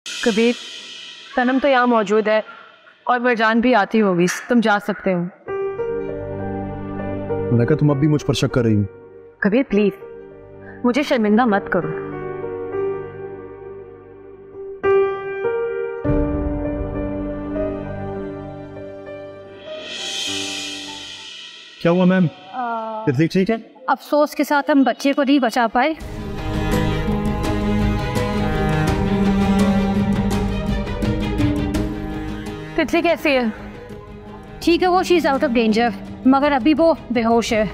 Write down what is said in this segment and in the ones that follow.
कबीर, सनम तो यहाँ मौजूद है और मरजान भी आती होगी, तुम जा सकते हो। मलाइका, तुम अब भी मुझ पर शक कर रही हो? कबीर प्लीज, मुझे शर्मिंदा मत करो। क्या हुआ मैम? ठीक है? अफसोस के साथ हम बच्चे को नहीं बचा पाए। तितली कैसी है? ठीक है, वो she is out of danger, मगर अभी वो बेहोश है।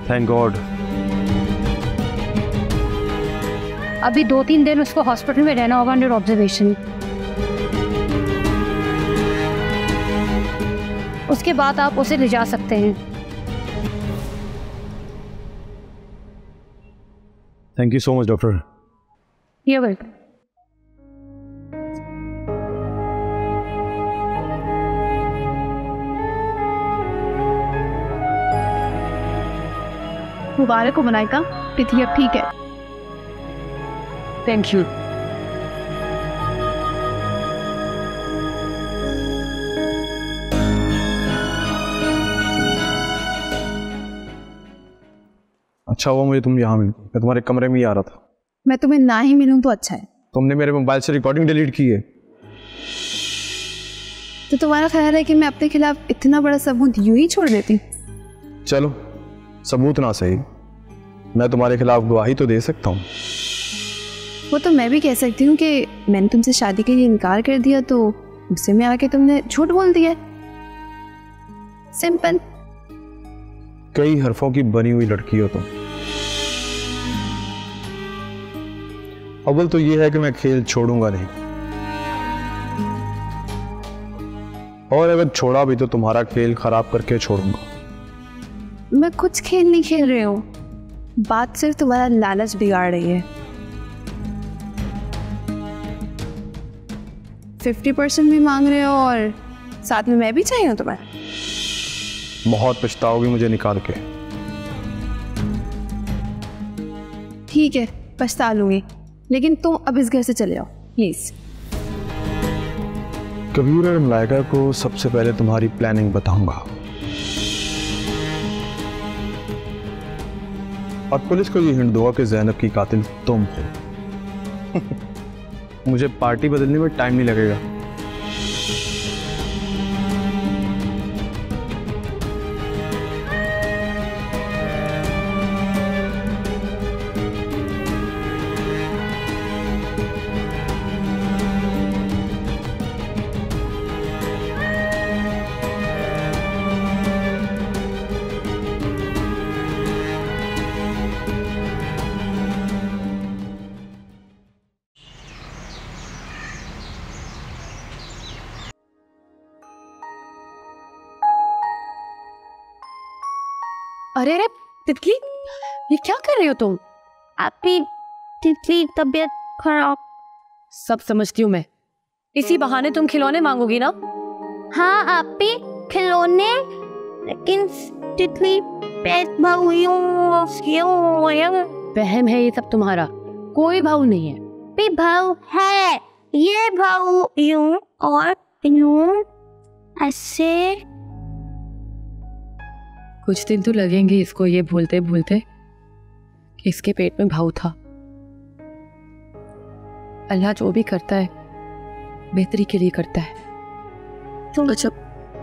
Thank God. अभी 2-3 दिन उसको हॉस्पिटल में रहना होगा अंडर ऑब्जर्वेशन। उसके बाद आप उसे ले जा सकते हैं। Thank you so much doctor. ये वेलकम। मुबारक हो मलाइका, तिथि अब ठीक है। Thank you. अच्छा हुआ मुझे तुम यहाँ मिली, मैं तुम्हारे कमरे में ही आ रहा था। मैं तुम्हें ना ही मिलूं तो अच्छा है। तुमने मेरे मोबाइल से रिकॉर्डिंग डिलीट की है। तो तुम्हारा ख्याल है कि मैं अपने खिलाफ इतना बड़ा सबूत यूं ही छोड़ देती? चलो, सबूत ना सही, मैं तुम्हारे खिलाफ गवाही तो दे सकता हूँ। वो तो मैं भी कह सकती हूँ कि मैंने तुमसे शादी के लिए इनकार कर दिया तो गुस्से में आके तुमने झूठ बोल दिया। सिंपल। कई हरफों की बनी हुई लड़की हो तुम। अव्वल तो ये है कि मैं खेल छोड़ूंगा नहीं, और अगर छोड़ा भी तो तुम्हारा खेल खराब करके छोड़ूंगा। मैं कुछ खेल नहीं खेल रही हूँ, बात सिर्फ तुम्हारा लालच बिगाड़ रही है। 50% भी मांग रहे हो और साथ में मैं भी चाहिए हूँ तुम्हें। बहुत पछताओगी मुझे निकाल के। ठीक है, पछता लूंगी, लेकिन तुम अब इस घर से चले जाओ प्लीज। कबीर और मलाइका को सबसे पहले तुम्हारी प्लानिंग बताऊंगा, और पुलिस को ये हिंट दूंगा कि ज़ैनब की कातिल तुम हो। मुझे पार्टी बदलने में टाइम नहीं लगेगा। अरे अरे तितली, ये क्या कर रही हो तुम? आपकी तितली तबीयत खराब। सब समझती हूँ मैं, इसी बहाने तुम खिलौने मांगोगी ना? हाँ आप भी खिलौने, लेकिन तितली पेट वहम है ये सब तुम्हारा, कोई भाव नहीं है। भी भाव है, ये भाव यूं और यूं ऐसे। कुछ दिन तो लगेंगे इसको ये भूलते भूलते कि इसके पेट में भाव था। अल्लाह जो भी करता है बेहतरी के लिए करता है। अच्छा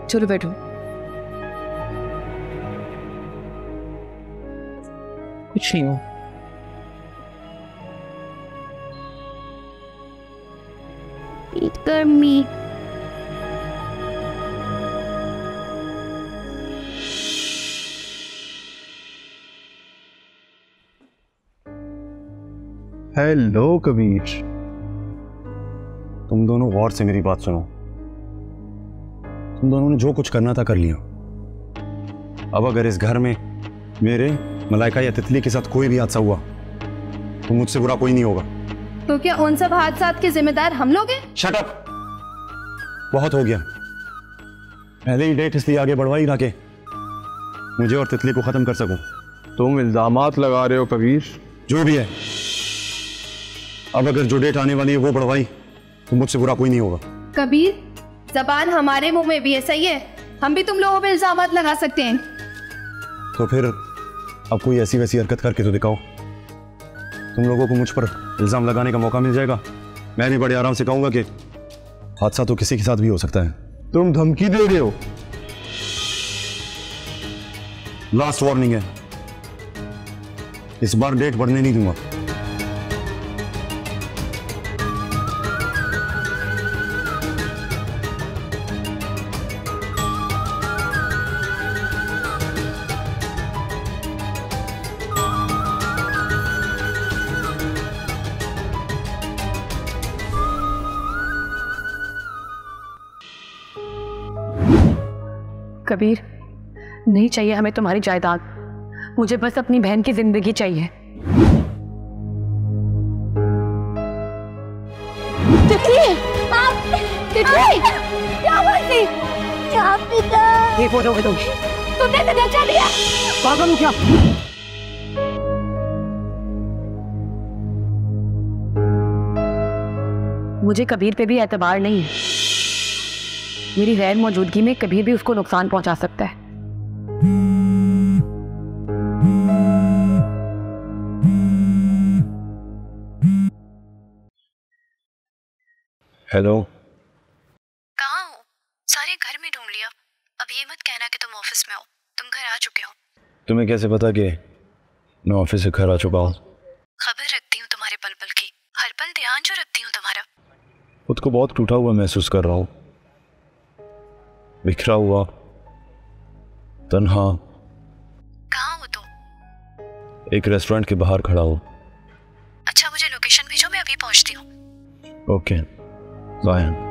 चलो बैठो। कुछ नहीं हो। गर्मी। हेलो कबीर, तुम दोनों गौर से मेरी बात सुनो। तुम दोनों ने जो कुछ करना था कर लिया। अब अगर इस घर में मेरे, मलाइका या तितली के साथ कोई भी हादसा हुआ तो मुझसे बुरा कोई नहीं होगा। तो क्या उन सब हादसात के जिम्मेदार हम लोग हैं? शट अप, बहुत हो गया। पहले ही डेट इसलिए आगे बढ़वाई ना के मुझे और तितली को खत्म कर सकूं। तुम इल्जामात लगा रहे हो कबीर। जो भी है, अब अगर जो डेट आने वाली है वो बढ़वाई तो मुझसे बुरा कोई नहीं होगा। कबीर, जबान हमारे मुंह में भी है, सही है? हम भी तुम लोगों पे इल्जामात लगा सकते हैं। तो फिर अब कोई ऐसी वैसी हरकत करके तो दिखाओ, तुम लोगों को मुझ पर इल्जाम लगाने का मौका मिल जाएगा। मैं भी बड़े आराम से कहूंगा कि हादसा तो किसी के साथ भी हो सकता है। तुम धमकी दे रहे हो? लास्ट वार्निंग है, इस बार डेट बढ़ने नहीं दूंगा। कबीर, नहीं चाहिए हमें तुम्हारी जायदाद, मुझे बस अपनी बहन की जिंदगी चाहिए। ये फोटो है तुमने तो बचा लिया। पागल हो क्या? मुझे कबीर पे भी एतबार नहीं है, मेरी गैर मौजूदगी में कभी भी उसको नुकसान पहुंचा सकता है। हेलो, कहाँ हो? सारे घर में ढूंढ लिया। अब ये मत कहना कि तुम ऑफिस में हो, तुम घर आ चुके हो। तुम्हें कैसे पता कि मैं ऑफिस से घर आ चुका हूँ? खबर रखती हूँ तुम्हारे पल पल की, हर पल ध्यान जो रखती हूँ तुम्हारा। खुद को बहुत टूटा हुआ महसूस कर रहा हूँ, बिखरा हुआ, तन्हा। कहाँ हो तुम? एक रेस्टोरेंट के बाहर खड़ा हूँ। अच्छा, मुझे लोकेशन भेजो, मैं अभी पहुँचती हूँ। Okay, bye.